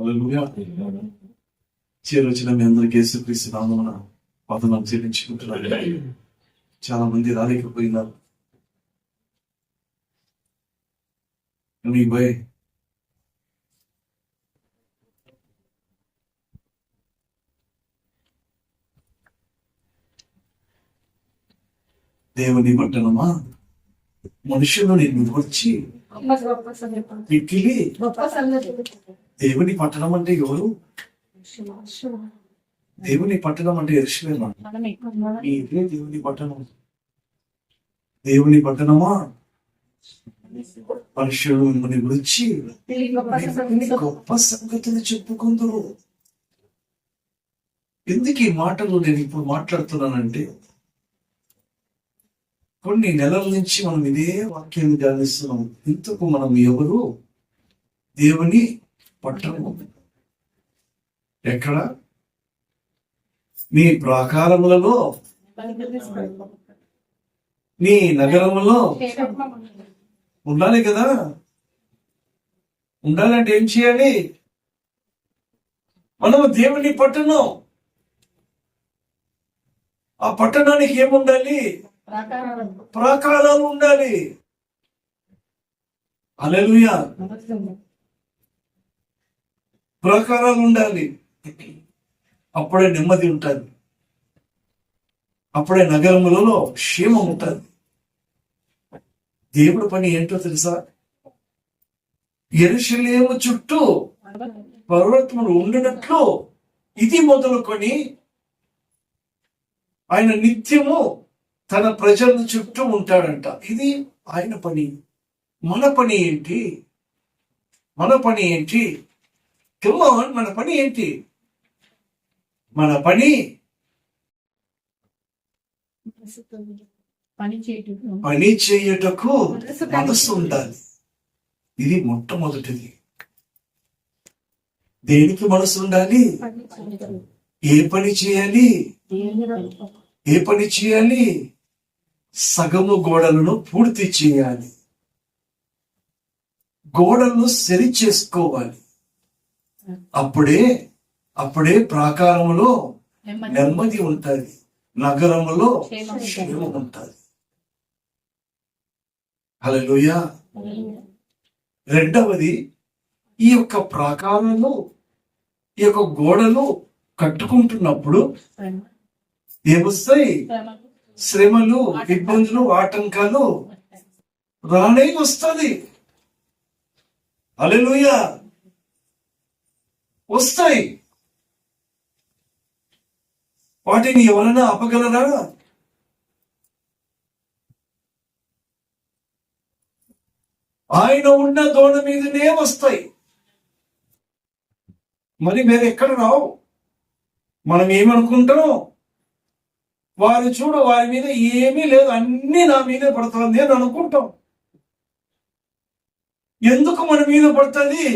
హల్లెలూయా. చేరొచ్చిన మీ అందరికీ యేసుక్రీస్తు నామమున వందనాలు చెల్లించుకుంటున్నాను. చాలా మంది రాలేకపోయినారు. మీ భయ దేవుని పట్టణమా, మనుషులు నిన్ను వచ్చి మిక్కిలి దేవుని పట్టణం అంటే ఎవరు? దేవుని పట్టణం అంటే యెరూషలేము. ఇదే దేవుని పట్టణం. దేవుని పట్టణమా, మనుషులు మిమ్మల్ని గురించి గొప్ప సంగతులు చెప్పుకుందరు. ఎందుకు ఈ మాటలు నేను ఇప్పుడు మాట్లాడుతున్నానంటే, కొన్ని నెలల నుంచి మనం ఇదే వాక్యాన్ని ధ్యానిస్తున్నాం. ఇంతకు మనం ఎవరు? దేవుని పట్టణం. ఎక్కడ? నీ ప్రాకారములలో, నీ నగరములో ఉండాలి కదా. ఉండాలంటే ఏం చేయాలి? మనము దేవుని పట్టణం. ఆ పట్టణానికి ఏముండాలి? ప్రాకారాలు ఉండాలి. హల్లెలూయా. ప్రాకారాలు ఉండాలి. అప్పుడే నెమ్మది ఉంటుంది. అప్పుడే నగరములలో క్షేమం ఉంటుంది. దేవుడి పని ఏంటో తెలుసా? యెరూషలేము చుట్టూ పర్వతములు ఉండినట్లు ఇది మొదలుకొని ఆయన నిత్యము తన ప్రజల చుట్టూ ఉంటాడంట. ఇది ఆయన పని. మన పని ఏంటి? మన పని ఏంటి? కమాన్, మన పని ఏంటి? మన పని పని చేయుటకు మనసు ఉండాలి. ఇది మొట్టమొదటిది. దేనికి మనసు ఉండాలి? ఏ పని చేయాలి? ఏ పని చేయాలి? సగము గోడలను పూర్తి చేయాలి. గోడలను సరి చేసుకోవాలి. అప్పుడే ప్రాకారములో నెమ్మది ఉంటుంది, నగరములో క్షేమం ఉంటుంది. హల్లెలూయా. రెండవది, ఈ యొక్క ప్రాకారము, ఈ యొక్క గోడలు కట్టుకుంటున్నప్పుడు ఏమొస్తాయి? శ్రమలు, ఇబ్బందులు, ఆటంకాలు రానే వస్తుంది. హల్లెలూయా. వస్తాయి. వాటిని ఎవరైనా ఆపగలరా? ఆయన ఉన్న దోణ మీదనే వస్తాయి. మరి వేరే ఎక్కడ రావు. మనం ఏమనుకుంటాం? వారు చూడు, వారి మీద ఏమీ లేదు, అన్ని నా మీదే పడుతుంది అని అనుకుంటాం. ఎందుకు మన మీద పడుతుంది?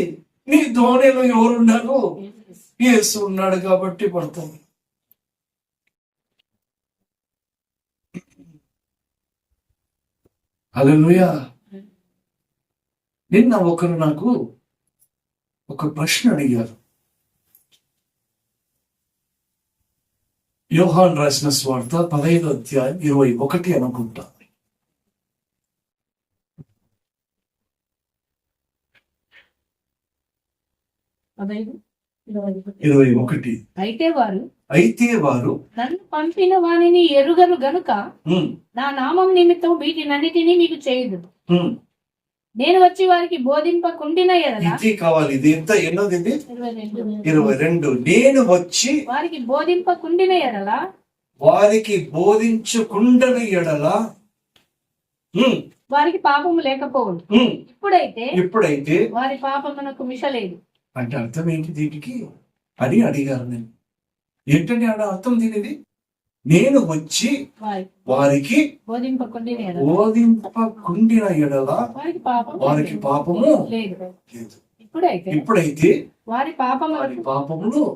నీ దోణిలో ఎవరున్నారు? యేసు ఉన్నాడు కాబట్టి పడుతుంది. హల్లెలూయా. నిన్న ఒకరు నాకు ఒక ప్రశ్న అడిగారు. యోహాను రాసిన సువార్త 15వ అధ్యాయం 21 అనుకుంటా. అయితే వారు నన్ను పంపిన వానిని ఎరుగరు గనుక నా నామం నిమిత్తం వీటినన్నిటినీ మీకు చేయదు. నేను వచ్చి వారికి బోధింపకుండిన ఎడల, ఇది కావాలి. ఇది ఎంత? ఎన్నోది? 22. నేను వచ్చి వారికి బోధింపకుండిన ఎడల, వారికి బోధించకుండని ఎడల వారికి పాపము లేకపోవును. ఇప్పుడైతే వారి పాపమునకు మిషలేదు. అంటే అర్థం ఏంటి దీనికి అని అడిగారు. నేను ఏంటంటే అర్థం దీనిది? నేను వచ్చి వారికి బోధింపకుండిన ఎడల వారికి పాపము లేదు. ఇప్పుడైతే వారి పాపమునకు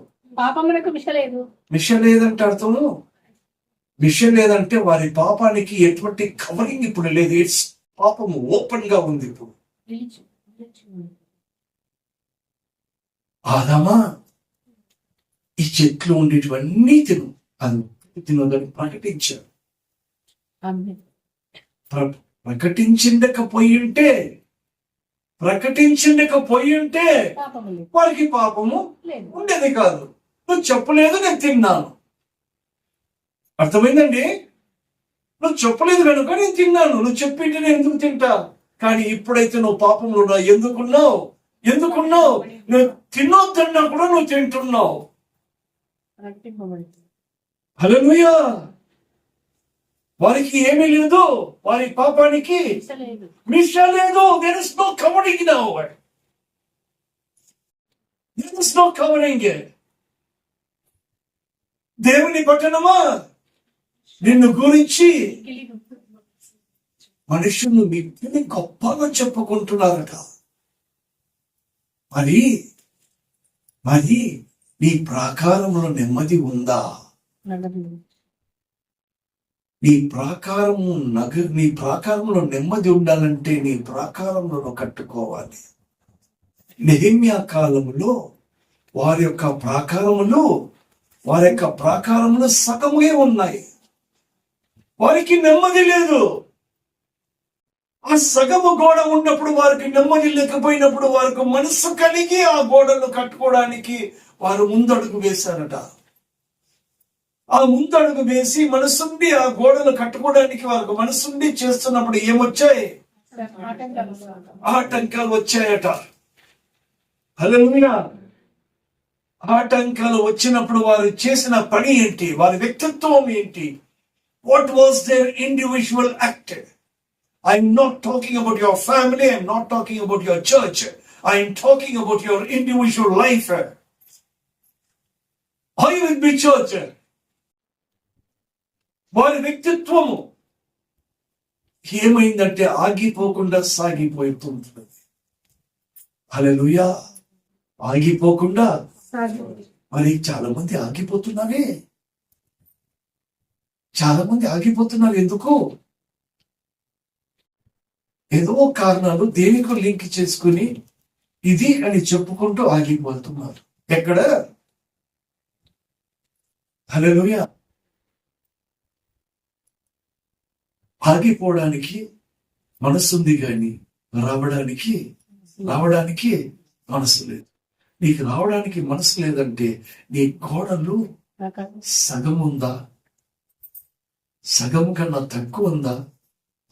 మిషలేదంటే అర్థము. మిషలేదంటే వారి పాపానికి ఎటువంటి కవరింగ్ ఇప్పుడు లేదు. ఇట్స్ పాపము ఓపెన్ గా ఉంది. ఇప్పుడు ఆదామా, ఈ చెట్లు ఉండేటివన్నీ తిను, అది తినదని ప్రకటించారు. ఆమేన్. ప్రకటించకపోయి ఉంటే పాపము లేదు. వారికి పాపము లేదు. ఉండేది కాదు. నువ్వు చెప్పలేదు, నేను తిన్నాను. అర్థమైందండి? నువ్వు చెప్పలేదు కనుక నేను తిన్నాను. నువ్వు చెప్పింటే నేను ఎందుకు తింటా? కానీ ఇప్పుడైతే నువ్వు పాపంలో ఉన్నావు. ఎందుకున్నావు? నువ్వు తినొద్దన్నా కూడా నువ్వు తింటున్నావు. రక్షింపబడింది. హల్లెలూయా. వారికి ఏమీ లేదు, వారి పాపానికి లేదు. మిష లేదు. There is no covering now. There is no covering. దేవుని పట్టణమా, నిన్ను గురించి మనుషులు మిక్కిలి గొప్పగా చెప్పుకుంటున్నారట. మరి నీ ప్రాకారంలో నెమ్మది ఉందా? నీ ప్రాకారంలో నెమ్మది ఉండాలంటే నీ ప్రాకారంలో కట్టుకోవాలి. నెహెమ్యా కాలంలో వారి యొక్క ప్రాకారములు సగమే ఉన్నాయి. వారికి నెమ్మది లేదు. ఆ సగము గోడ ఉన్నప్పుడు వారికి నెమ్మది లేకపోయినప్పుడు వారికి మనసు కలిగి ఆ గోడలు కట్టుకోవడానికి వారు ముందడుగు వేశారట. ఆ ముందడుగు వేసి మనసుండి ఆ గోడలు కట్టుకోవడానికి వారికి మనసుండి చేస్తున్నప్పుడు ఏమొచ్చాయి? ఆటంకాలు వచ్చాయట. హల్లెలూయా. ఆటంకాలు వచ్చినప్పుడు వారు చేసిన పని ఏంటి? వారి వ్యక్తిత్వం ఏంటి? What was there individual act? I'm not talking about your family. I'm not talking about your church. I'm talking about your individual life. How you will be church? వారి వ్యక్తిత్వము ఏమైందంటే ఆగిపోకుండా సాగిపోతుంది. హల్లెలూయా. ఆగిపోకుండా. మరి చాలా మంది ఆగిపోతున్నారు. ఎందుకు? ఏదో కారణాలు దేనికో లింక్ చేసుకుని ఇది అని చెప్పుకుంటూ ఆగిపోతున్నారు. ఎక్కడ? హల్లెలూయా. ఆగిపోవడానికి మనసుంది కానీ రావడానికి మనసు లేదు. నీకు రావడానికి మనసు లేదంటే నీ గోడలు సగం ఉందా? సగం కన్నా తక్కువ ఉందా?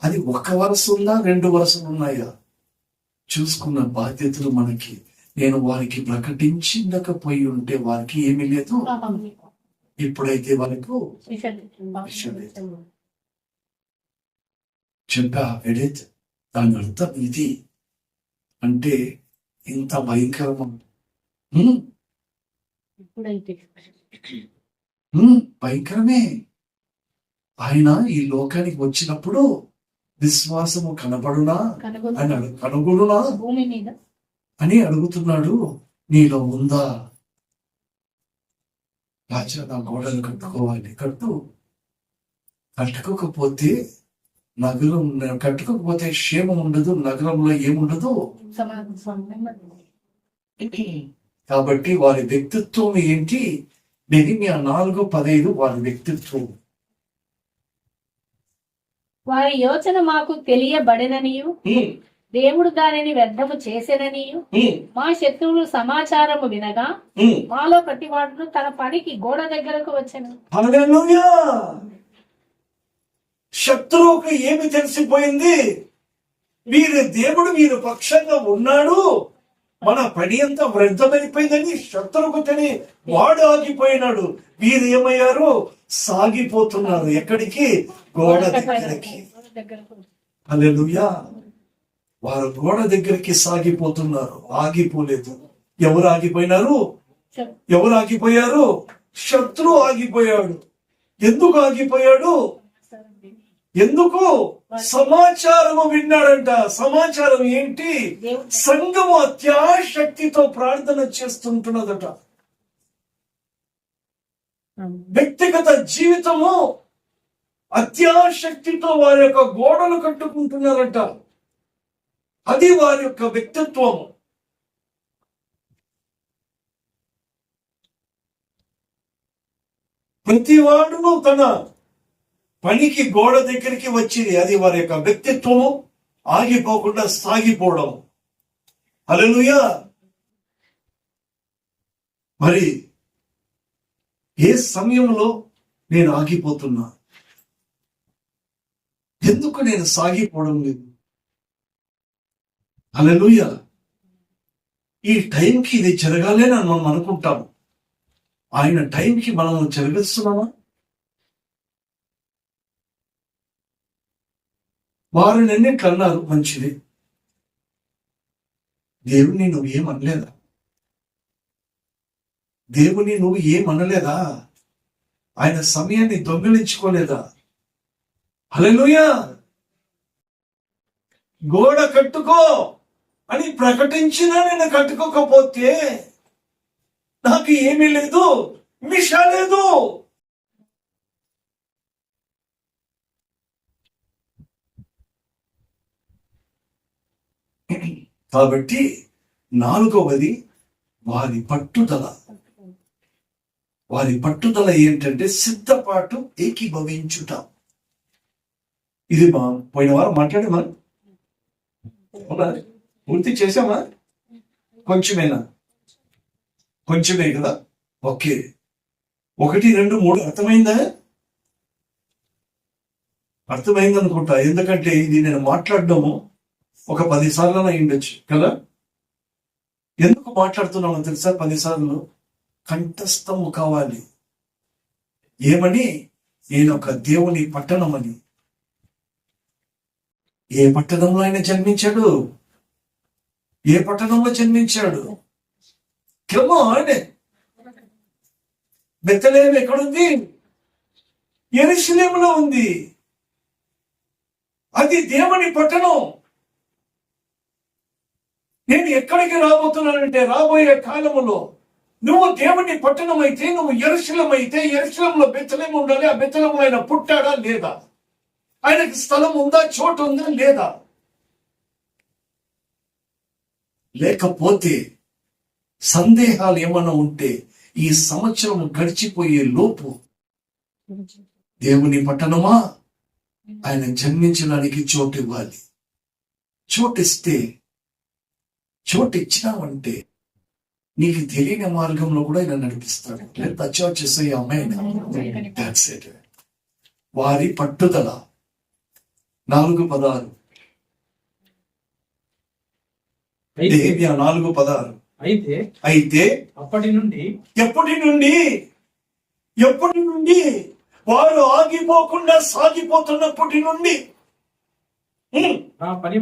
అది ఒక వరుస ఉందా? 2 వరుసలు ఉన్నాయా? చూసుకున్న బాధ్యతలు మనకి. నేను వారికి ప్రకటించకపోయి ఉంటే వారికి ఏమీ లేదు. ఇప్పుడైతే వాళ్ళకు చెప్పా ఎడేత్. దాని అర్థం ఇది అంటే ఇంత భయంకరమా? భయంకరమే. ఆయన ఈ లోకానికి వచ్చినప్పుడు విశ్వాసము కనగుడునా భూమి మీద అని అడుగుతున్నాడు. నీలో ఉందా? రాజా, నా గోడలు కట్టుకోవాలి. కట్టుకోకపోతే క్షేమం ఉండదు. నగరంలో ఏముండదు. కాబట్టి వారి వ్యక్తిత్వం ఏంటి? నెహెమ్యా 4:15 వారి వ్యక్తిత్వం. వారి యోచన మాకు తెలియబడిననియు, దేవుడు దానిని వ్యర్థము చేసేననియు, మా శత్రువులు సమాచారము వినగా మాలో ప్రతివాడును తన పనికి గోడ దగ్గరకు వచ్చెను. హల్లెలూయా. శత్రువుకు ఏమి తెలిసిపోయింది? వీరు పక్షంగా ఉన్నాడు, మన పని అంతా వ్యర్థమైపోయిందని శత్రువుకు తెలియ వాడు ఆగిపోయినాడు. వీరు ఏమయ్యారు? సాగిపోతున్నారు. ఎక్కడికి? గోడ దగ్గరికి. హల్లెలూయా. వారు గోడ దగ్గరికి సాగిపోతున్నారు, ఆగిపోలేదు. ఎవరు ఆగిపోయారు? శత్రువు ఆగిపోయాడు. ఎందుకు ఆగిపోయాడు? ఎందుకు? సమాచారము విన్నాడంట. సమాచారం ఏంటి? సంఘము అత్యాశక్తితో ప్రార్థన చేస్తుంటున్నదట. వ్యక్తిగత జీవితము అత్యాశక్తితో వారి యొక్క గోడలు కట్టుకుంటున్నారట. అది వారి యొక్క వ్యక్తిత్వము. ప్రతివాడును తన పనికి గోడ దగ్గరికి వచ్చింది. అది వారి యొక్క వ్యక్తిత్వము, ఆగిపోకుండా సాగిపోవడం. హల్లెలూయా. మరి ఏ సమయంలో నేను ఆగిపోతున్నా? ఎందుకు నేను సాగిపోవడం లేదు? హల్లెలూయా. ఈ టైంకి ఇది జరగాలి అని మనం అనుకుంటాము. ఆయన టైంకి మనం జరగస్తున్నామా? వారు నిన్నెట్లు అన్నారు, మంచిది. దేవుని నువ్వు ఏమనలేదా? దేవుని నువ్వు ఏమనలేదా? ఆయన సమయాన్ని దొంగిలించుకోలేదా? హల్లెలూయా. గోడ కట్టుకో అని ప్రకటించినా నేను కట్టుకోకపోతే నాకు ఏమీ లేదు, మిష లేదు. కాబట్టి 4వది వారి పట్టుదల. వారి పట్టుదల ఏంటంటే సిద్ధపాటు, ఏకీభవించుట. ఇది పోయిన వారం మాట్లాడేమా? పూర్తి చేసామా? కొంచెమేనా? కొంచెమే కదా. ఓకే, 1, 2, 3 అర్థమైందా? అర్థమైంది అనుకుంటా. ఎందుకంటే ఇది నేను మాట్లాడడము ఒక 10 సార్లు అయ్యిండొచ్చు కదా. ఎందుకు మాట్లాడుతున్నామో తెలుసా? 10 సార్లు కంఠస్థము కావాలి. ఏమని? నేను ఒక దేవుని పట్టణమని. ఏ పట్టణంలో ఆయన జన్మించాడు? ఏ పట్టణంలో జన్మించాడు? బెత్లెహేము ఎక్కడుంది? యెరూషలేములో ఉంది. అది దేవుని పట్టణం. నేను ఎక్కడికి రాబోతున్నానంటే రాబోయే కాలములో నువ్వు దేవుని పట్టణం అయితే, నువ్వు యెరూషలేము అయితే, యెరూషలేములో బెత్లెహేము ఉండాలి. ఆ బెత్లెహేములో ఆయన పుట్టాడా లేదా? ఆయనకి స్థలం ఉందా? చోటు ఉందా లేదా? లేకపోతే సందేహాలు ఏమన్నా ఉంటే ఈ సంవత్సరం గడిచిపోయే లోపు దేవుని పట్టణమా, ఆయన జన్మించడానికి చోటు ఇవ్వాలి. చోటిస్తే, చోటు ఇచ్చినావంటే నీకు తెలియని మార్గంలో కూడా ఆయన నడిపిస్తాడు. వారి పట్టుదల. 4:16. 4:16. అయితే అప్పటి నుండి ఎప్పటి నుండి వారు ఆగిపోకుండా సాగిపోతున్నప్పటి నుండి నా పని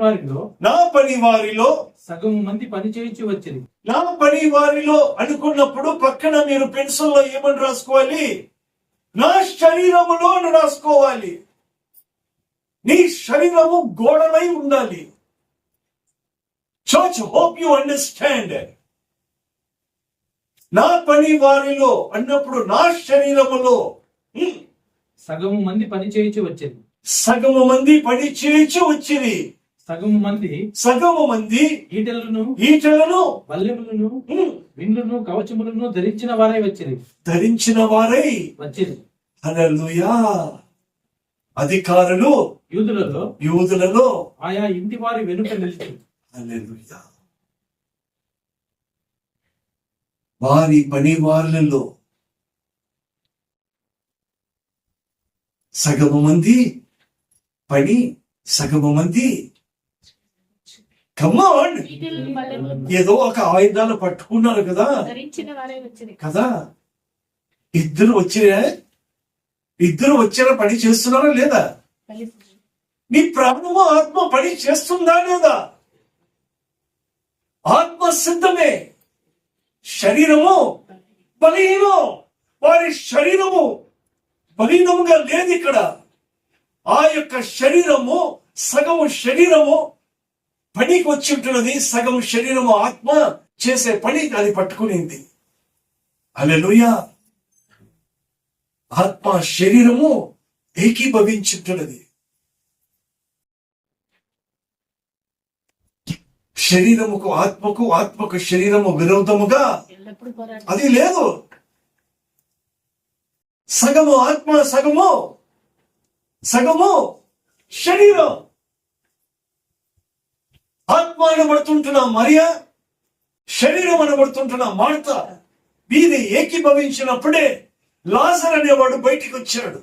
వారిలో సగం మంది పని చేయించి వచ్చింది. నా పని వారిలో అనుకున్నప్పుడు పక్కన మీరు పెన్సిల్లో ఏమని రాసుకోవాలి? నా శరీరములో అని రాసుకోవాలి. నీ శరీరము గోడలై ఉండాలి. Church, hope you understand. నా పని వారిలో అన్నప్పుడు నా శరీరములో సగము మంది పని చేయించి వచ్చింది. సగము మంది పని చేయించి వచ్చింది. సగము మంది ఈటలను బల్లెములను విండ్లను కవచములను ధరించిన వారై వచ్చింది. హల్లెలూయా. అధికారులు యూదులలో ఆయా ఇంటి వారి వెనుక నిలిచి. హల్లెలూయా. వారి పని వారిలో సగము మంది పని, సగము మంది కమాండ్. ఏదో ఒక ఆయుధాలు పట్టుకున్నారు కదా కదా. ఇద్దరు వచ్చిన పని చేస్తున్నారా లేదా? నీ ప్రాణము ఆత్మ పని చేస్తుందా లేదా? ఆత్మ సిద్ధమే, శరీరము బలహీనం. వారి శరీరము బలహీనముగా లేదు ఇక్కడ. ఆ యొక్క శరీరము, సగము శరీరము పనికి వచ్చి ఉంటున్నది, సగం శరీరము ఆత్మ చేసే పని అది పట్టుకునింది. హల్లెలూయా. ఆత్మ శరీరము ఏకీభవించుంటున్నది. శరీరముకు ఆత్మకు, ఆత్మకు శరీరము విరోధముగా అది లేదు. సగము ఆత్మ, సగము శరీరం. ఆత్మ అనబడుతుంటున్న మరియా, శరీరం అనబడుతుంటున్న మార్త, వీరి ఏకీభవించినప్పుడే లాజర్ అనేవాడు బయటికి వచ్చాడు.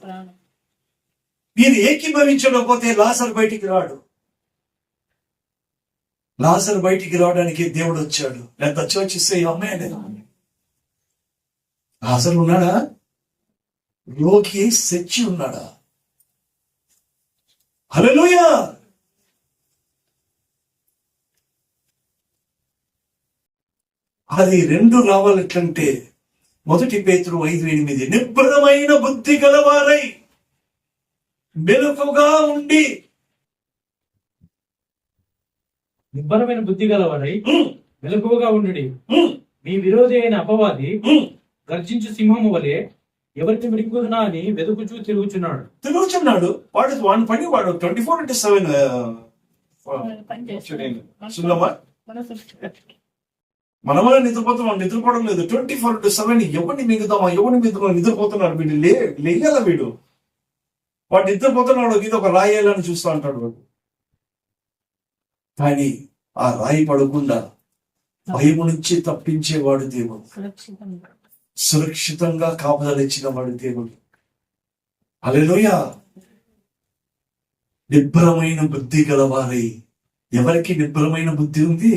వీరు ఏకీభవించకపోతే లాజర్ బయటికి రాడు. లాజర్ బయటికి రావడానికి దేవుడు వచ్చాడు. లేదా చర్చిస్తే అమ్మాయి లేదు. లాజర్ ఉన్నాడా? రోగి చచ్చి ఉన్నాడా? హల్లెలూయా. అది రెండు రావాలంటే 1 పేతురు 5:8 నిబ్బరమైన బుద్ధి గలవారై మెలకుగా ఉండి. నిబ్బరమైన బుద్ధి గలవారై మెలకువగా ఉండుడి. మీ విరోధి అయిన అపవాది గర్జించు సింహము వలె ఎవరికి మృంగుదునా అని వెతుకుచూ తిరుగుచున్నాడు. వాడు పని వాడు 24/7 మనమనే నిద్రపోతున్నాం, నిద్రపోవడం లేదు. 24/7 ఎవరిని మిగుదామా, ఎవరిని మిగుదామా నిద్రపోతున్నాడు. వీడు లేయాల, వీడు వాడు నిద్రపోతున్నాడు. మీద ఒక రాయాలని చూస్తూ అంటాడు వాడు. కానీ ఆ రాయి పడకుండా భయము నుంచి తప్పించేవాడు దేవుడు. సురక్షితంగా కాపుదలిచ్చిన వాడు దేవుడు. హల్లెలూయా. నిబ్బరమైన బుద్ధి గలవారై. ఎవరికి నిబ్బరమైన బుద్ధి ఉంది?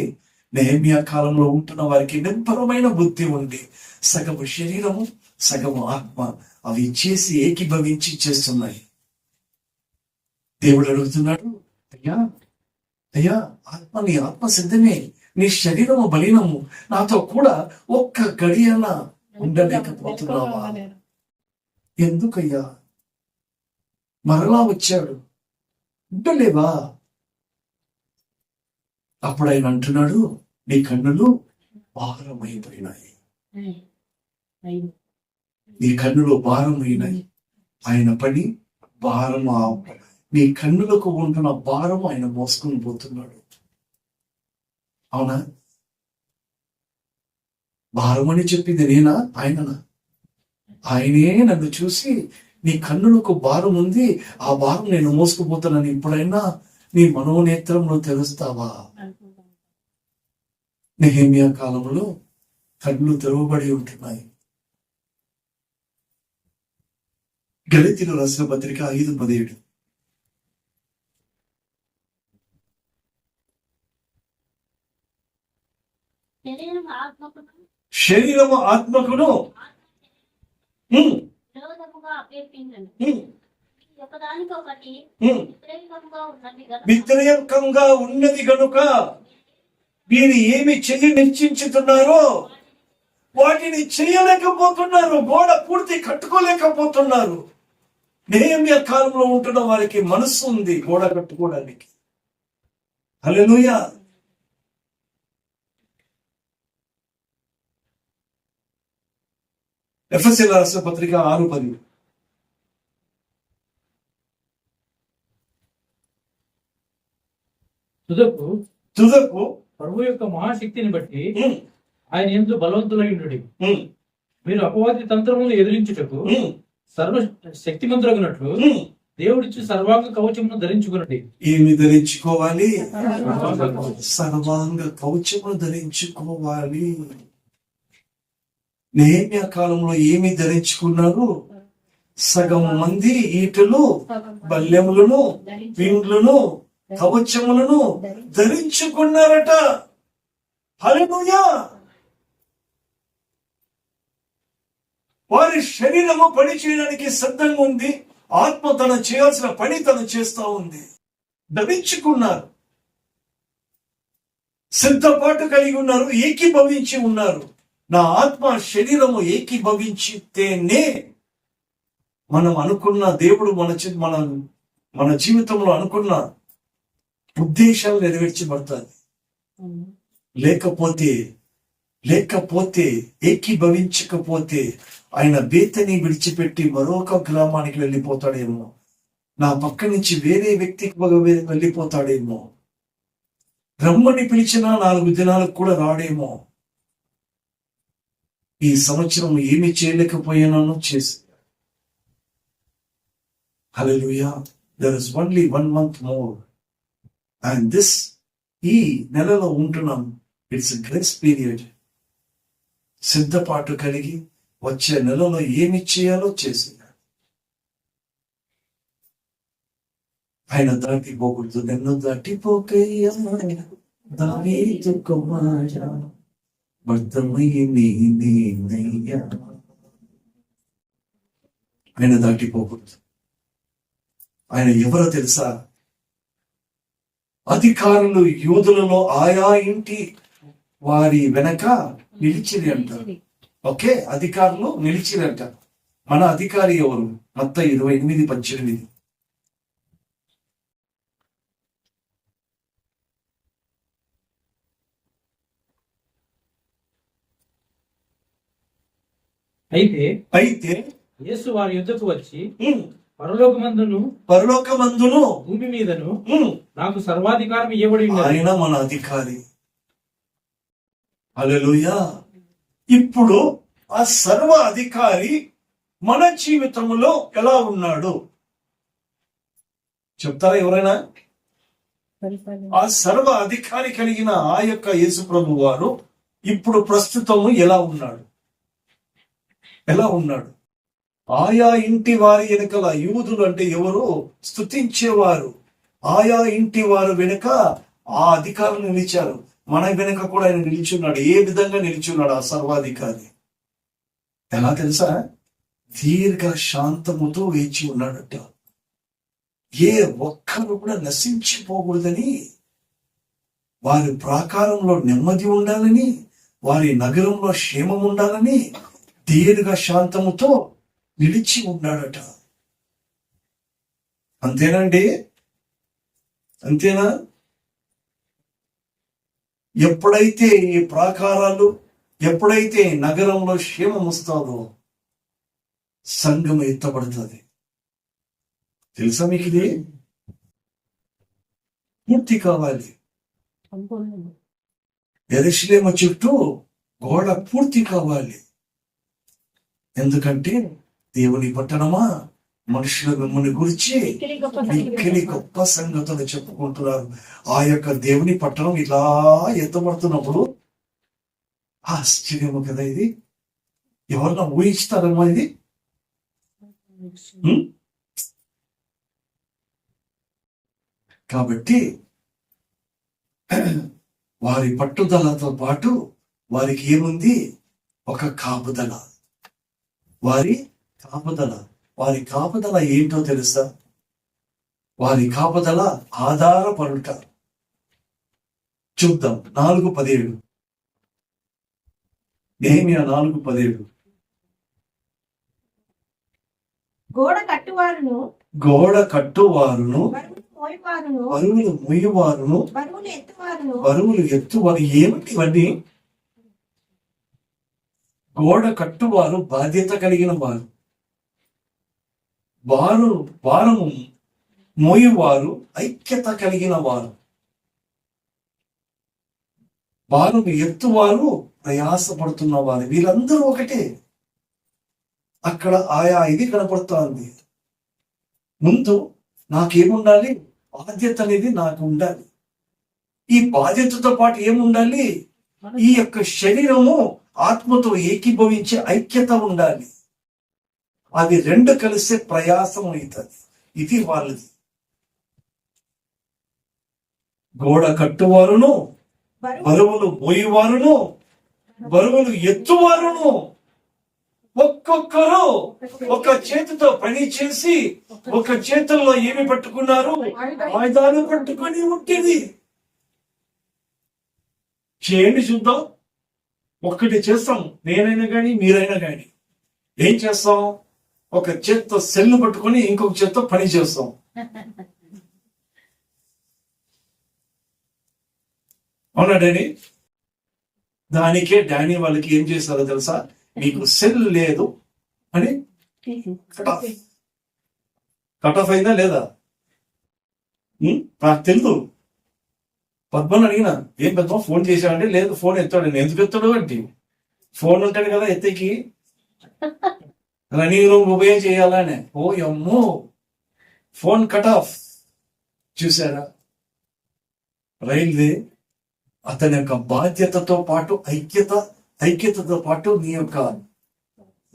నెహెమ్యా కాలంలో ఉంటున్న వారికి నిబ్బరమైన బుద్ధి ఉంది. సగము శరీరము, సగము ఆత్మ, అవి చేసి ఏకీభవించి చేస్తున్నాయి. దేవుడు అడుగుతున్నాడు, అయ్యా ఆత్మ, నీ ఆత్మ సిద్ధమే, నీ శరీరము బలీనము, నాతో కూడా ఒక్క గడియన ఉండలేకపోతున్నావా? ఎందుకయ్యా మరలా వచ్చాడు, ఉండలేవా? అప్పుడు ఆయన అంటున్నాడు, నీ కన్నులు భారమైపోయినాయి, నీ కన్నులు భారమైనాయి. ఆయన పని భారము. నీ కన్నులకు ఉంటున్న భారం ఆయన మోసుకొని పోతున్నాడు. అవునా? భారం అని చెప్పింది నేనా, ఆయననా? ఆయనే నన్ను చూసి నీ కన్నులకు భారం ఉంది, ఆ భారం నేను మోసుకుపోతానని ఇప్పుడైనా నీ మనోనేత్రంలో తెలుస్తావా? నెహెమ్యా కాలంలో కన్నులు తెరవబడి ఉంటున్నాయి. గలతీయులు రాసిన పత్రిక 5:17 శరీరము ఆత్మకును వ్యతిరేకంగా ఉన్నది గనుక మీరు ఏమి చెయ్యి నిశ్చయించుతున్నారో వాటిని చేయలేకపోతున్నారు. గోడ పూర్తి కట్టుకోలేకపోతున్నారు. నెహెమ్యా కాలంలో ఉంటున్న వారికి మనస్సు ఉంది గోడ కట్టుకోవడానికి. హల్లెలూయా. ఎఫెసీయుల రాసిన పత్రిక 6:10 తుదకు ప్రభు యొక్క మహాశక్తిని బట్టి ఆయన యందు బలవంతులై ఉండుడి. మీరు అపవాది తంత్రములను ఎదిరించుటకు సర్వ శక్తిమంతులగునట్లు దేవుడిచ్చి సర్వాంగ కవచమును ధరించుకునండి. ఏమి ధరించుకోవాలి? సర్వాంగ కవచమును ధరించుకోవాలి. నెహెమ్యా కాలంలో ఏమి ధరించుకున్నారు? సగం మంది ఈటలు, బల్లెములను, విండ్లను, కవచములను ధరించుకున్నారట. హల్లెలూయా. వారి శరీరము పని చేయడానికి సిద్ధంగా ఉంది. ఆత్మ తను చేయాల్సిన పని తను చేస్తా ఉంది. ధరించుకున్నారు, సిద్ధపాటు కలిగి ఉన్నారు, ఏకీభవించి ఉన్నారు. నా ఆత్మ శరీరము ఏకీభవించితేనే మనం అనుకున్న దేవుడు మన జీవితంలో అనుకున్న ఉద్దేశాలు నెరవేర్చబడతాయి. లేకపోతే ఏకీభవించకపోతే ఆయన బేతని విడిచిపెట్టి మరొక గ్రామానికి వెళ్ళిపోతాడేమో, నా పక్క నుంచి వేరే వ్యక్తికి వెళ్ళిపోతాడేమో, రమ్మని పిలిచినా 4 దినాలకు కూడా రాడేమో. ఈ సంవత్సరం ఏమి చేయలేకపోయినానో చేసి హల్లెలూయా. There is only 1 month more. And this, ఈ నెలలో ఉంటున్నాం. It's grace period. సిద్ధపాటు కలిగి వచ్చే నెలలో ఏమి చేయాలో చేసి ఆయన దాటిపోకూడదు. నన్ను దాటిపోకయ్యా దావీదు కుమారా, భర్తమయ్యి నేనయ్యా. ఆయన దాటిపోకూడదు. ఆయన ఎవరో తెలుసా? అధికారులు యూదులలో ఆయా ఇంటి వారి వెనక నిలిచిరి అంటారు. ఓకే, అధికారులు నిలిచిరి అంటారు. మన అధికారి ఎవరు? మత్తయి 28:18. అయితే యేసు వారి యుద్ధకు వచ్చి, పరలోకమందును భూమి మీదను నాకు సర్వాధికారం ఇవ్వబడి ఉన్నది. ఆయన మన అధికారి. హల్లెలూయా. ఇప్పుడు ఆ సర్వ అధికారి మన జీవితంలో ఎలా ఉన్నాడు చెప్తారా ఎవరైనా? ఆ సర్వ అధికారి కలిగిన ఆ యొక్క యేసు ప్రభు వారు ఇప్పుడు ప్రస్తుతము ఎలా ఉన్నాడు? ఎలా ఉన్నాడు? ఆయా ఇంటి వారి వెనుకల, యూదులు అంటే ఎవరు? స్తుతించేవారు. ఆయా ఇంటి వారు వెనుక ఆ అధికారులు నిలిచారు. మన వెనుక కూడా ఆయన నిలిచున్నాడు. ఏ విధంగా నిలిచున్నాడు ఆ సర్వాధికారి? ఎలా తెలుసా? దీర్ఘ శాంతముతో వేచి ఉన్నాడట. ఏ ఒక్కరు కూడా నశించిపోకూడదని, వారి ప్రాకారంలో నెమ్మది ఉండాలని, వారి నగరంలో క్షేమం ఉండాలని దీర్ఘ శాంతముతో నిలిచి ఉన్నాడట. అంతేనండి? అంతేనా? ఎప్పుడైతే ఈ ప్రాకారాలు, ఎప్పుడైతే నగరంలో క్షేమం వస్తుందో సంఘం ఎత్తబడుతుంది. తెలుసా మీకు? ఇది పూర్తి కావాలి. యెరూషలేము చుట్టూ గోడ పూర్తి కావాలి. ఎందుకంటే దేవుని పట్టణమా, మనుషుల మిమ్మల్ని గురించి మిక్కిలి గొప్ప సంగతులు చెప్పుకుంటున్నారు. ఆ యొక్క దేవుని పట్టణం ఇలా ఎత్తబడుతున్నప్పుడు ఆశ్చర్యము కదా ఇది. ఎవరన్నా ఊహిస్తారమ్మా ఇది? కాబట్టి వారి పట్టుదలతో పాటు వారికి ఏముంది? ఒక కాపుదల. వారి కాపుదల ఏంటో తెలుసా? వారి కాపుదల ఆధారపడుట. చూద్దాం. 4:17. నెహెమ్యా 4:17. గోడ కట్టువారును బరువులు మోయువారును బరువులు ఎత్తువారు. ఏమిటి ఇవన్నీ? గోడ కట్టువారు బాధ్యత కలిగిన వారు, భారము మోయువారు ఐక్యత కలిగిన వారు, భారము ఎత్తువారు ప్రయాసపడుతున్న వారు. వీళ్ళందరూ ఒకటే. అక్కడ ఆయా ఇది కనపడుతోంది. ముందు నాకేముండాలి? బాధ్యత అనేది నాకు ఉండాలి. ఈ బాధ్యతతో పాటు ఏముండాలి? ఈ యొక్క శరీరము ఆత్మతో ఏకీభవించే ఐక్యత ఉండాలి. అది రెండు కలిసే ప్రయాసం అవుతుంది. ఇది వాళ్ళది. గోడ కట్టువారును బరువులు మోయువారును బరువులు ఎత్తువారును ఒక్కొక్కరు ఒక చేతితో పని చేసి ఒక చేతుల్లో ఏమి పట్టుకున్నారు? ఆయుధాలు పట్టుకొని ఉంటుంది. చేయండి చూద్దాం. ఒక్కటి చేస్తాం. నేనైనా కానీ మీరైనా కానీ ఏం చేస్తాం? ఒక చేత్తో సెల్లు పట్టుకొని ఇంకొక చేత్తో పని చేస్తాం. అవునా డానీ? దానికే డానీ వాళ్ళకి ఏం చేస్తారో తెలుసా? మీకు సెల్ లేదు అని కట్ ఆఫ్ అయిందా లేదా నాకు తెలుసు. పద్మని అడిగిన, ఏం పెద్ద ఫోన్ చేశాడంటే, లేదు ఫోన్ ఎత్తాడు. నేను ఎందుకు ఎత్తాడు అంటే, ఫోన్ ఉంటాడు కదా ఎత్తకి, రన్నింగ్ రూమ్ ఉపయోగం చేయాలనే. ఓ అమ్మో, ఫోన్ కట్ ఆఫ్. చూసారా? రైల్వే అతని యొక్క బాధ్యతతో పాటు ఐక్యతతో పాటు నీ యొక్క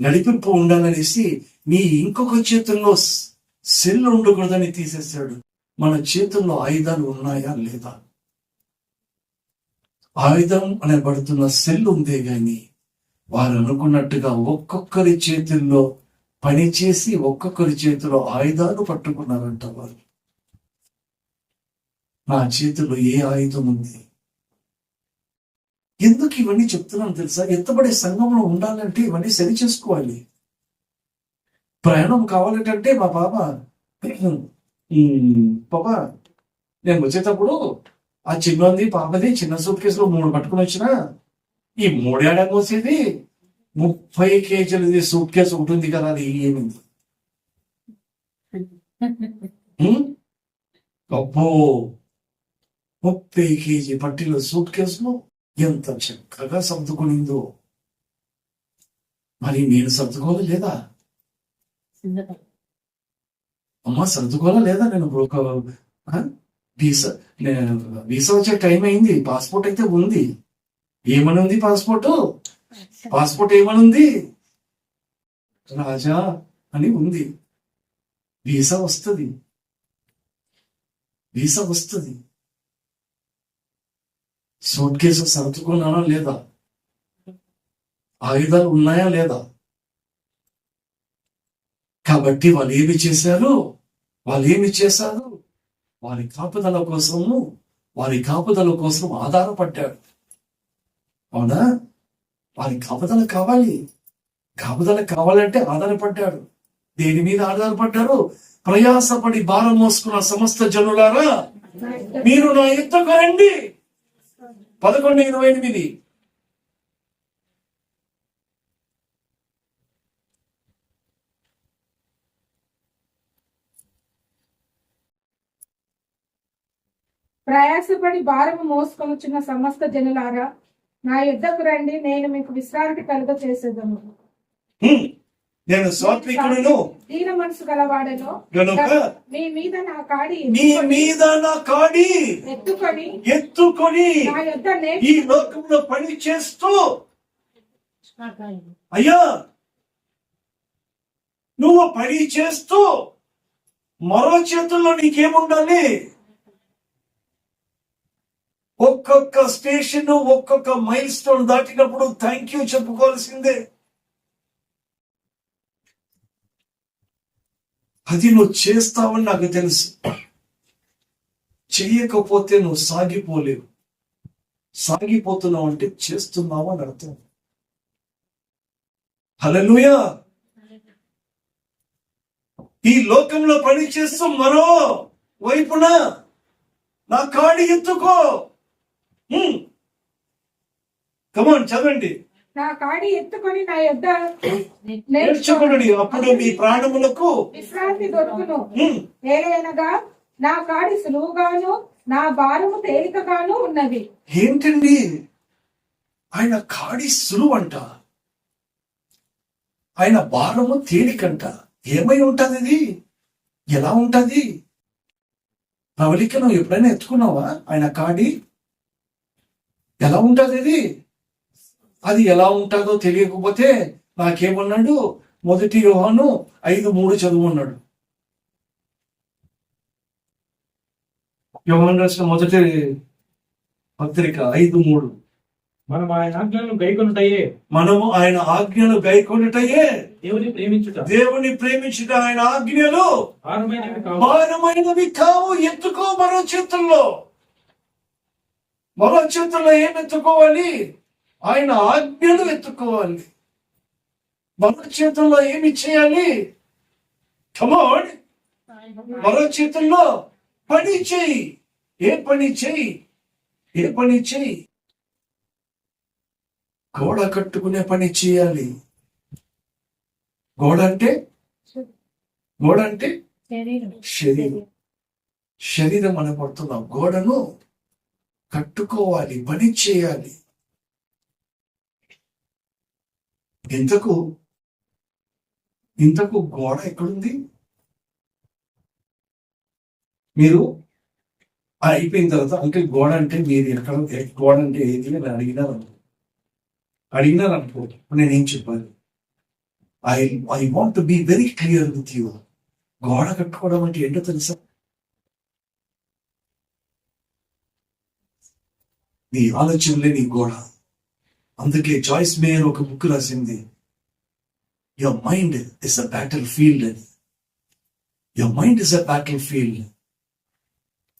నడిపింపు ఉండాలనేసి నీ ఇంకొక చేతుల్లో సెల్ ఉండకూడదని తీసేశాడు. మన చేతుల్లో ఆయుధాలు ఉన్నాయా లేదా? ఆయుధం అనబడుతున్న సెల్ ఉందే గాని వారు అనుకున్నట్టుగా ఒక్కొక్కరి చేతుల్లో పని చేసి ఒక్కొక్కరి చేతిలో ఆయుధాలు పట్టుకున్నారంట వారు. నా చేతిలో ఏ ఆయుధం ఉంది? ఎందుకు ఇవన్నీ చెప్తున్నాను తెలుసా? ఎత్తబడే సంఘంలో ఉండాలంటే ఇవన్నీ సరి చేసుకోవాలి. ప్రయాణం కావాలంటే మా పాప నేను వచ్చేటప్పుడు ఆ చిన్నది పాపది చిన్న సూట్ కేసులో 3 పట్టుకుని వచ్చిన ఈ 3 ఏడా మోసేది 30 కేజీలది సూట్ కేసు ఉంటుంది కదా, అది ఏమింది? అబ్బో 30 కేజీ పట్టిన సూట్ కేసులో ఎంత చక్కగా సర్దుకునిందో. మరి నేను సర్దుకోవాలి లేదా? అమ్మా సర్దుకోవాలా లేదా? నేను వీసా వచ్చే టైం అయింది. పాస్పోర్ట్ అయితే ఉంది. ఏమని ఉంది పాస్పోర్ట్ ఏమనుంది? రాజా అని ఉంది. వీసా వస్తుంది. సూట్ కేసు సర్దుకున్నానా లేదా? ఆయుధాలు ఉన్నాయా లేదా? కాబట్టి వాళ్ళు ఏమి చేశారు? వారి కాపుదల కోసం ఆధారపడ్డాడు. అవునా? వారి కాపుదల కావాలంటే ఆధారపడ్డాడు. దేని మీద ఆధారపడ్డారు? ప్రయాసపడి భారం మోసుకున్న సమస్త జనులారా మీరు నా యుద్ధకు రండి. 11:28. ప్రయాసపడి భారము మోసుకొనుచున్న సమస్త జనులారా నా యుద్ధకు రండి, నేను మీకు విశ్రాంతి కలుగ చేసేదను. నేను సాత్వికుడును, దీన మనసు గలవాడను గనుక మీ మీద నా కాడి ఎత్తుకొని నా యుద్ధ ఈ లోకంలో పని చేస్తూ, అయ్యా నువ్వు పని చేస్తూ మరో చేతుల్లో నీకేముండాలి? ఒక్కొక్క స్టేషన్, ఒక్కొక్క మైల్ స్టోన్ దాటినప్పుడు థ్యాంక్ యూ చెప్పుకోవాల్సిందే. అది నువ్వు చేస్తావని నాకు తెలుసు. చెయ్యకపోతే నువ్వు సాగిపోలేవు. సాగిపోతున్నావు అంటే చేస్తున్నావు అని అర్థం. హల్లెలూయా. ఈ లోకంలో పని చేస్తూ మరో వైపున నా కాడి ఎత్తుకో. కమాన్ చదవండి. నా కాడి ఎత్తుకొని నా యుద్ధ నేర్చుకుని అప్పుడు మీ ప్రాణములకు విశ్రాంతి దొరుకును. ఏలైనగా నా కాడి సులువుగాను నా భారము తేలికగాను ఉన్నది. ఏంటండి? ఆయన కాడి సులువంట, ఆయన భారము తేలికంట. ఏమై ఉంటది ఇది? ఎలా ఉంటది? ప్రవళిక నువ్వు ఎప్పుడైనా ఎత్తుకున్నావా? ఆయన కాడి ఎలా ఉంటది? అది ఎలా ఉంటుందో తెలియకపోతే నాకేమన్నాడు? 1 యోహాను 5:3 చదువున్నాడు. యోహాను రాసిన 1 పత్రిక 5:3. మనము ఆయన ఆజ్ఞలను గైకొనుటయే దేవుని ప్రేమించుట ఆయన ఆజ్ఞలు భారమైనవి కావు. ఎత్తుకో మరో చేతుల్లో ఏం ఎత్తుకోవాలి? ఆయన ఆజ్ఞలు ఎత్తుకోవాలి. మరో చేతుల్లో ఏమి చేయాలి? కమాన్, మరో చేతుల్లో పని చేయి. ఏ పని చేయి? గోడ కట్టుకునే పని చేయాలి. గోడ అంటే శరీరం అనబడుతున్నాం. గోడను కట్టుకోవాలి, పని చేయాలి. ఇంతకు గోడ ఎక్కడుంది? మీరు అయిపోయిన తర్వాత అంకుల్ గోడ అంటే మీరు ఎక్కడ, గోడ అంటే ఏది అని అడిగినారనుకో నేనేం చెప్పాలి? I want to be very clear with you. గోడ కట్టుకోవడం అంటే ఏంటో తెలుసా? నీ ఆలోచనలే నీ గోడ. అందుకే జాయిస్ మేయర్ ఒక బుక్ రాసింది, your mind is a battle field అని. Your mind is a battle field.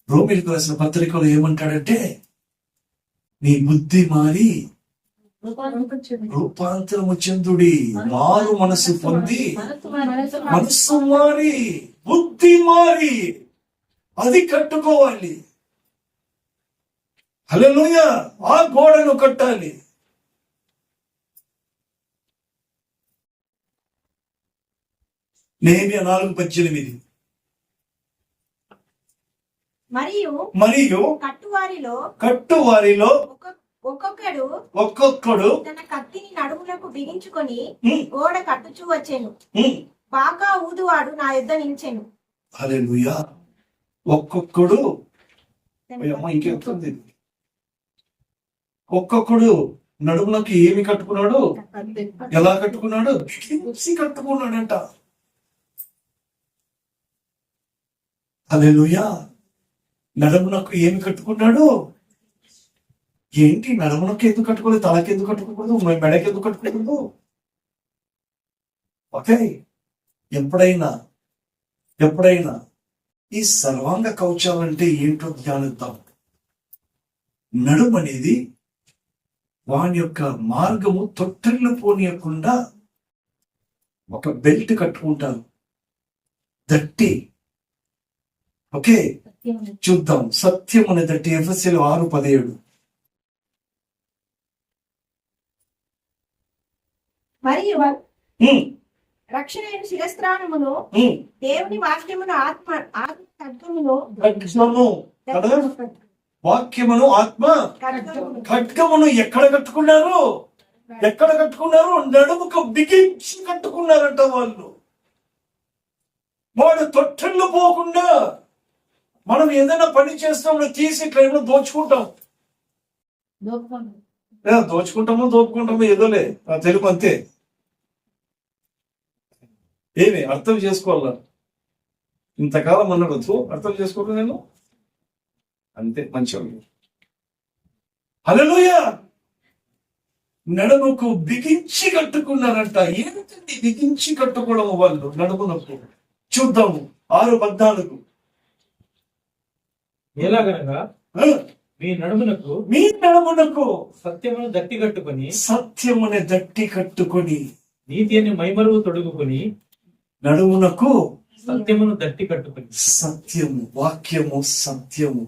రోమిలకు రాసిన పత్రికలో ఏమంటాడంటే, నీ బుద్ధి మారి రూపాంతరము చెందుడి, మారు మనసు పొంది మనస్సు మారి బుద్ధి మారి అది కట్టుకోవాలి. హల్లెలూయా. ఆ గోడను కట్టాలి. నెహెమ్యా 4:18. మరియు కట్టువారిలో ఒక్కొక్కడు తన కత్తిని నడుములకు బిగించుకొని గోడ కట్టుచూ వచ్చెను. బాగా ఊదువాడు నా యుద్ధ నిలిచెను. హల్లెలూయా. ఒక్కొక్కడు, ఇంకెంతుంది, ఒక్కొక్కడు నడుములకు ఏమి కట్టుకున్నాడు? ఎలా కట్టుకున్నాడు? బిగించి కట్టుకున్నాడంట. హల్లెలూయా. నడుమునకు ఏమి కట్టుకున్నాడు? ఏంటి నడుమునకు ఎందుకు కట్టుకోలేదు? తలకి ఎందుకు కట్టుకోకూడదు? మెడకి ఎందుకు కట్టుకోకూడదు? ఓకే, ఎప్పుడైనా ఈ సర్వాంగ కవచాలంటే ఏంటో ధ్యానిద్దాం. నడుము అనేది వాని యొక్క మార్గము తొట్టెళ్ళు పోనీయకుండా ఒక బెల్ట్ కట్టుకుంటారు, దట్టి. ఓకే, చూద్దాం. సత్యం అనే దట్టి ఎఫెసీయులు 6:17. మరియు రక్షణ శిరస్త్రాణమును దేవుని వాక్యమును ఆత్మ వాక్యమును ఆత్మ ఖడ్గమును ఎక్కడ కట్టుకున్నారు? నడుముకు బిగించి కట్టుకున్నారంట వాళ్ళు. వాడు తొట్టెళ్ళు పోకుండా మనం ఏదైనా పని చేస్తాం తీసి ఇట్లా ఏమైనా దోచుకుంటాం. దోపుకుంటామో ఏదోలే, తెలుగు అంతే. ఏమి అర్థం చేసుకోవాలా? ఇంతకాలం అన్నాడు, అర్థం చేసుకోవాలి నేను అంతే. మంచివాళ్ళు. హల్లెలూయా. నడుముకు బిగించి కట్టుకున్నారంట. ఏంటండి బిగించి కట్టుకోవడం వాళ్ళు నడుమునకు? చూద్దాము 6:14. ఎలాగనగా మీ నడుమునకు సత్యమును దట్టి కట్టుకొని నీతి అని మైమరువు తొడుగుకొని నడుమునకు సత్యమును దట్టి కట్టుకొని. సత్యము, వాక్యము సత్యము.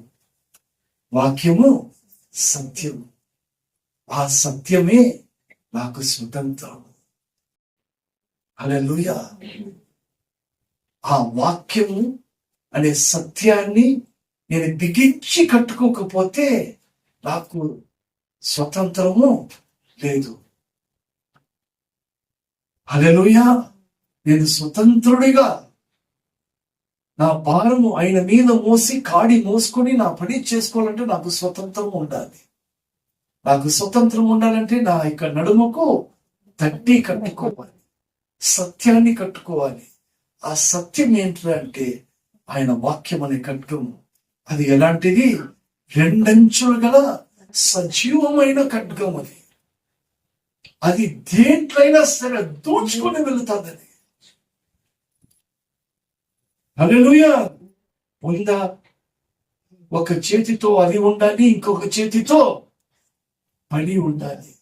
ఆ సత్యమే నాకు స్వతంత్రం. హల్లెలూయా. ఆ వాక్యము అనే సత్యాన్ని నేను బిగించి కట్టుకోకపోతే నాకు స్వతంత్రము లేదు. హల్లెలూయా. నేను స్వతంత్రుడిగా నా భారము ఆయన మీద మోసి కాడి మోసుకొని నా పని చేసుకోవాలంటే నాకు స్వతంత్రం ఉండాలి. నాకు స్వతంత్రం ఉండాలంటే నా యొక్క నడుముకు తట్టి కట్టుకోవాలి, సత్యాన్ని కట్టుకోవాలి. ఆ సత్యం ఏంటంటే ఆయన వాక్యం అనే ఖడ్గము. అది ఎలాంటిది? 2 అంచులు గల సజీవమైన ఖడ్గం. అది దేంట్లైనా సరే దూచుకొని వెళుతుందని. హల్లెలూయా. ఉందా? ఒక చేతితో అది ఉండాలి, ఇంకొక చేతితో పని ఉండాలి.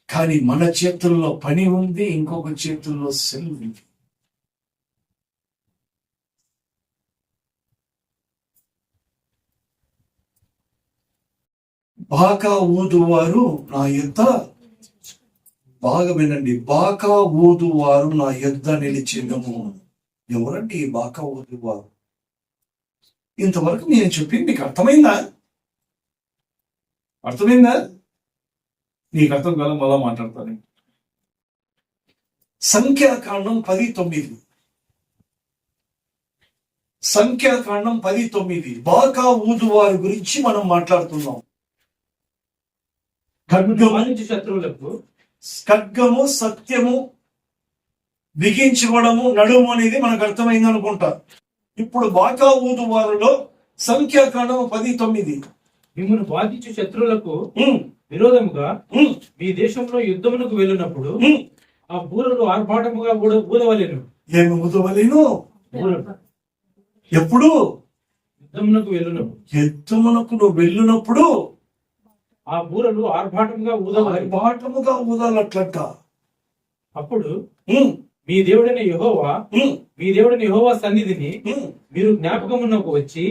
కానీ మన చేతుల్లో పని ఉంది, ఇంకొక చేతుల్లో సెల్ ఉంది. బాకా ఊదువారు నా యొద్ద, బాగా వినండి, బాకా ఊదువారు నా యొద్ద నిలిచెదము. ఎవరండి ఈ బాకా ఊదువారు? ఇంతవరకు నేను చెప్పింది మీకు అర్థమైందా? నీకు అర్థం కాలం మళ్ళా మాట్లాడతాను. సంఖ్యాకాండం 10:9. సంఖ్యాకాండం 10:9 బాకా ఊదు వారి గురించి మనం మాట్లాడుతున్నాం. వాదించు శత్రువులకు ఖడ్గము, సత్యము, బిగించుకోవడము, నడుము అనేది మనకు అర్థమైంది అనుకుంటా. ఇప్పుడు బాకా ఊదు వారిలో సంఖ్యాకాండం 10:9 మిమ్మల్ని బాధించు శత్రువులకు విరోధముగా మీ దేశంలో యుద్ధమునకు వెళ్ళినప్పుడు ఆ బూరలు ఆర్భాటముగా ఊదవలెను. ఏమి ఊదవలేను? ఎప్పుడు? యుద్ధమునకు వెళ్ళినప్పుడు యుద్ధమునకు నువ్వు వెళ్ళినప్పుడు ఆ బూరలు ఆర్భాటముగా ఊదవలెను. బాటముగా ఊదాలట్లట. అప్పుడు మీ దేవుడైన యెహోవా సన్నిధిని మీరు జ్ఞాపకమునకు వచ్చి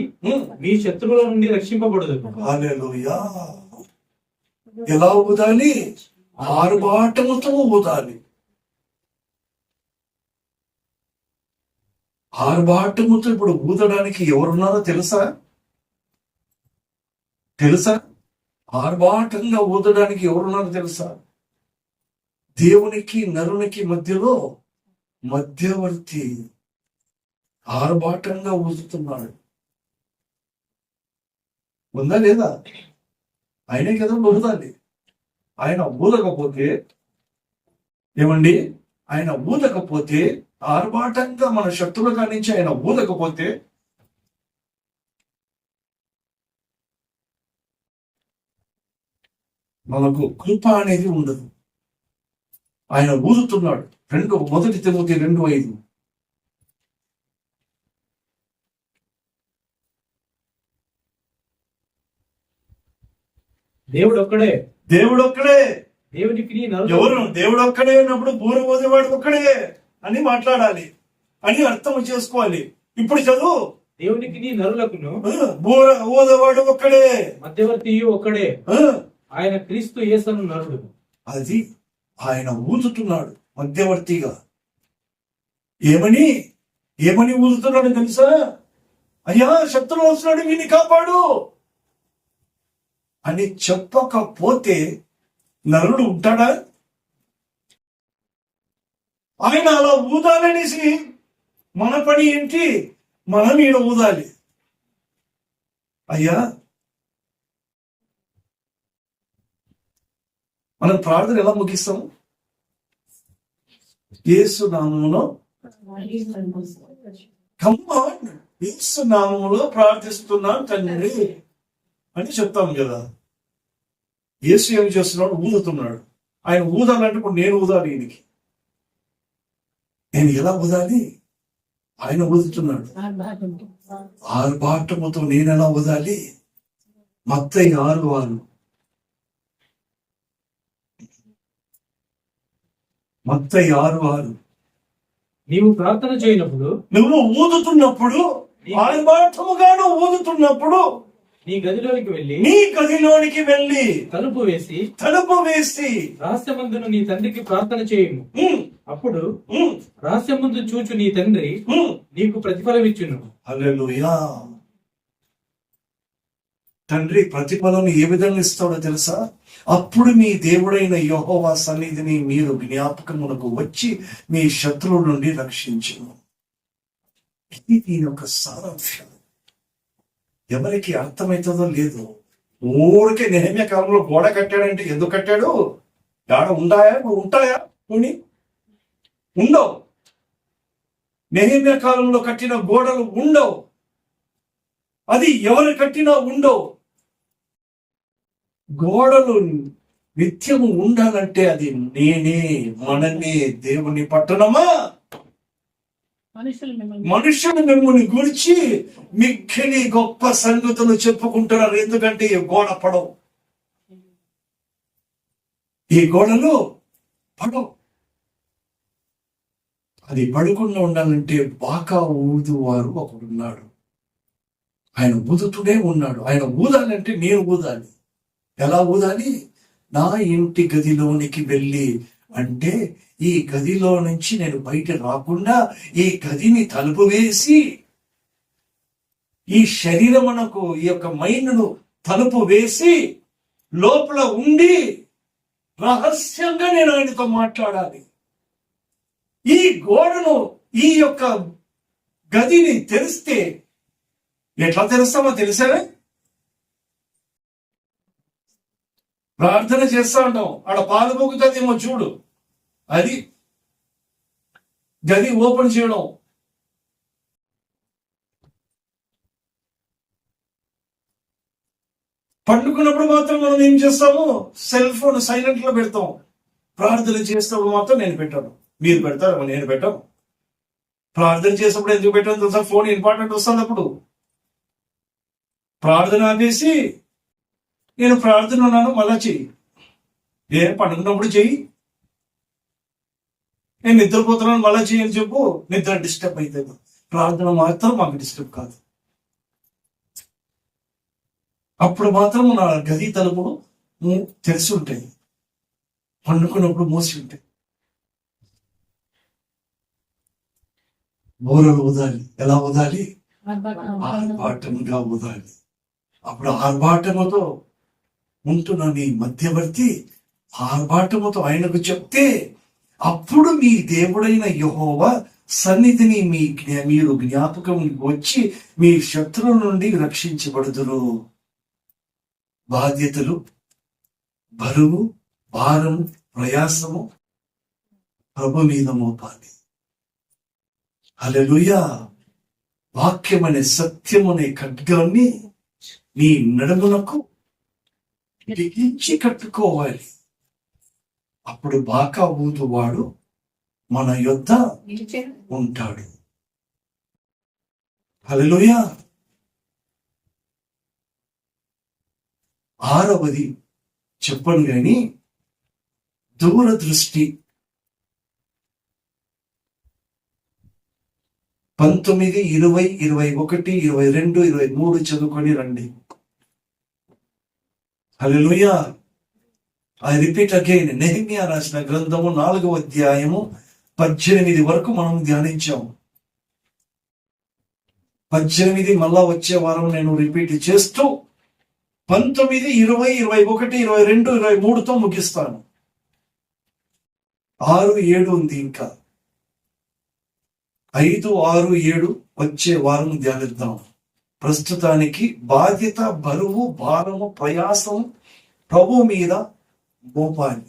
మీ శత్రువుల నుండి రక్షింపబడదు. హల్లెలూయా. ఎలా ఊదాలి? ఆర్భాటముతో ఊదాలి. ఆర్భాటముతో ఇప్పుడు ఊదడానికి ఎవరున్నారో తెలుసా? ఆర్భాటంగా ఊదడానికి ఎవరున్నారో తెలుసా? దేవునికి నరునికి మధ్యలో మధ్యవర్తి ఆర్భాటంగా ఊదుతున్నాడు. ఉందా లేదా? ఆయనే కదా ఊదాలి. ఆయన ఊదకపోతే ఏమండి, ఆయన ఊదకపోతే ఆర్భాటంగా మన శత్రువుల నుంచి ఆయన ఊదకపోతే మనకు కృప అనేది ఉండదు. ఆయన ఊదుతున్నాడు. 1 తిమోతి 2:5 దేవుడు ఒక్కడే దేవునికి ఎవరు? దేవుడు ఒక్కడే అన్నప్పుడు బూర ఊదేవాడు ఒక్కడే అని మాట్లాడాలి, అని అర్థం చేసుకోవాలి. ఇప్పుడు చదువు. దేవునికి నరులకును బూర ఊదేవాడు ఒక్కడే, మధ్యవర్తి ఒక్కడే, ఆయన క్రీస్తు యేసును నరుడు. అది ఆయన ఊదుతున్నాడు మధ్యవర్తిగా. ఏమని ఊదుతున్నాడు తెలుసా? అయ్యా, శత్రువు వస్తున్నాడు, వీని కాపాడు అని చెప్పకపోతే నరుడు ఉంటాడా? ఆయన అలా ఊదాలనేసి మన పని ఏంటి? మనం ఈడ ఊదాలి. అయ్యా, మనం ప్రార్థన ఎలా ముగిస్తాం? యేసు నామములో, యేసు నామములో ప్రార్థిస్తున్నాం తండ్రి అని చెప్తాం కదా. యేసు ఏం చేస్తున్నాడు? ఊదుతున్నాడు. ఆయన ఊదాలంటే ఇప్పుడు నేను ఊదాలి. ఈయనకి నేను ఎలా ఊదాలి? ఆయన ఊదుతున్నాడు. ఆర్భాటముతో నేను ఎలా ఊదాలి? మత్తయి 6:6 మత్తయి 6:6 నీవు ప్రార్థన చేయనప్పుడు, నువ్వు ఊదుతున్నప్పుడు, ఆర్భాటముగాను ఊదుతున్నప్పుడు నీ గదిలోనికి వెళ్ళి తలుపు వేసి రహస్యమందును నీ తండ్రికి ప్రార్థన చేయము. అప్పుడు రహస్యమందు చూచు నీ తండ్రి నీకు ప్రతిఫలం ఇచ్చును. హల్లెలూయా. తండ్రి ప్రతిఫలం ఏ విధంగా ఇస్తాడో తెలుసా? అప్పుడు మీ దేవుడైన యెహోవా సన్నిధిని మీరు జ్ఞాపకమునకు వచ్చి మీ శత్రువుల నుండి రక్షించును. ఇది దీని యొక్క సారాంశం. ఎవరికి అర్థమవుతుందో లేదు. ఊరికే నెహెమ్యా కాలంలో గోడ కట్టాడంటే ఎందుకు కట్టాడు? గాడ ఉంటాయా? ఉండవు. నెహెమ్యా కాలంలో కట్టిన గోడలు ఉండవు. అది ఎవరు కట్టినా ఉండవు. గోడలు నిత్యము ఉండాలంటే అది నేనే, మనమే దేవుని పట్టణమా. మనుషులు మిమ్మల్ని గురించి మిక్కిలి గొప్ప సంగతులు చెప్పుకుంటున్నారు. ఎందుకంటే ఈ గోడ పడవు, ఈ గోడలు పడవు. అది పడకుండా ఉండాలంటే బాకా ఊదువారు ఒకడున్నాడు. ఆయన ఊదుతూనే ఉన్నాడు. ఆయన ఊదాలంటే నేను ఊదాలి. ఎలా ఊదాలి? నా ఇంటి గదిలోనికి వెళ్ళి, అంటే ఈ గదిలో నుంచి నేను బయట రాకుండా ఈ గదిని తలుపు వేసి, ఈ శరీరమునకు, ఈ యొక్క మైండ్ను తలుపు వేసి లోపల ఉండి రహస్యంగా నేను ఆయనతో మాట్లాడాలి. ఈ గోడను, ఈ యొక్క గదిని తెరిస్తే ఎట్లా తెలుస్తామో తెలిసేవే. ప్రార్థన చేస్తా ఉంటాం, ఆడ పాలు పొగుతుందేమో చూడు, అది గది ఓపెన్ చేయడం. పండుకున్నప్పుడు మాత్రం మనం ఏం చేస్తాము, సెల్ ఫోన్ సైలెంట్ లో పెడతాం. ప్రార్థన చేసినప్పుడు మాత్రం నేను పెట్టాను, మీరు పెడతారు, నేను పెట్టాను. ప్రార్థన చేసినప్పుడు ఎందుకు పెట్టాను తెలుసా? ఫోన్ ఇంపార్టెంట్ వస్తుంది అప్పుడు. ప్రార్థన ఆపేసి నేను ప్రార్థన ఉన్నాను మళ్ళా చెయ్యి, నేను పండుకున్నప్పుడు చెయ్యి, నేను నిద్రపోతున్నాను మళ్ళా చెయ్యి అని చెప్పు, నిద్ర డిస్టర్బ్ అవుతుంది. ప్రార్థన మాత్రం మాకు డిస్టర్బ్ కాదు. అప్పుడు మాత్రం నా గది తలుపులు తెలిసి ఉంటాయి, పండుకున్నప్పుడు మూసి ఉంటాయి. బోరలు ఊదాలి. ఎలా ఊదాలి? ఆర్భాటంగా ఊదాలి. అప్పుడు ఆర్భాటముతో ఉంటున్న నీ మధ్యవర్తి ఆర్భాటముతో ఆయనకు చెప్తే, అప్పుడు మీ దేవుడైన యెహోవా సన్నిధిని మీరు జ్ఞాపకం వచ్చి మీ శత్రువుల నుండి రక్షించబడుదురు. బాధ్యతలు, బరువు, భారము, ప్రయాసము ప్రభు మీద మోపాలి. హల్లెలూయా. వాక్యమనే సత్యమనే ఖడ్గాన్ని నీ నడుమునకు బిగించి కట్టుకోవాలి. అప్పుడు బాకా ఊదువాడు మన యొద్ద ఉంటాడు. హల్లెలూయా. 6వది చెప్పను గాని, దూరదృష్టి. 19, 20, 21, 22, 23 చదువుకొని రండి. హల్లెలూయా. I repeat again. నెహెమ్యా రాసిన గ్రంథము 4వ అధ్యాయము 18 వరకు మనం ధ్యానించాము. 18 మళ్ళా వచ్చే వారం నేను రిపీట్ చేస్తూ 19, 20, 21, 22, 23తో ముగిస్తాను. 6, 7 ఉంది ఇంకా. 5, 6, 7 వచ్చే వారం ధ్యానిద్దాం. ప్రస్తుతానికి బాధ్యత, బరువు, భారము, ప్రయాసం ప్రభు మీద మోపాలి.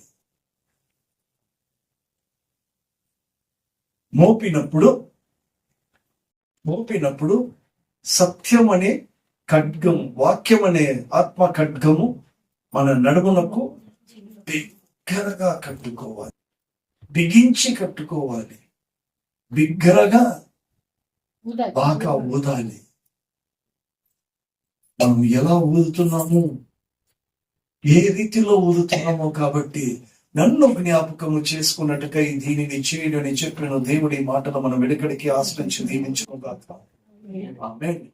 మోపినప్పుడు సత్యం అనే ఖడ్గం, వాక్యం అనే ఆత్మ ఖడ్గము మన నడుమునకు బిగ్గరగా కట్టుకోవాలి, బిగించి కట్టుకోవాలి, బిగ్గరగా బాగా ఊదాలి. మనం ఎలా ఊదుతున్నాము, ఏ రీతిలో ఊదుతున్నామో కాబట్టి నన్ను జ్ఞాపకము చేసుకున్నట్టుగా దీనిని చేయడని చెప్పిన దేవుడి మాటలు మనం వెనుకడికి ఆశ్రయించి దీవించుకోగాక. ఆమేన్.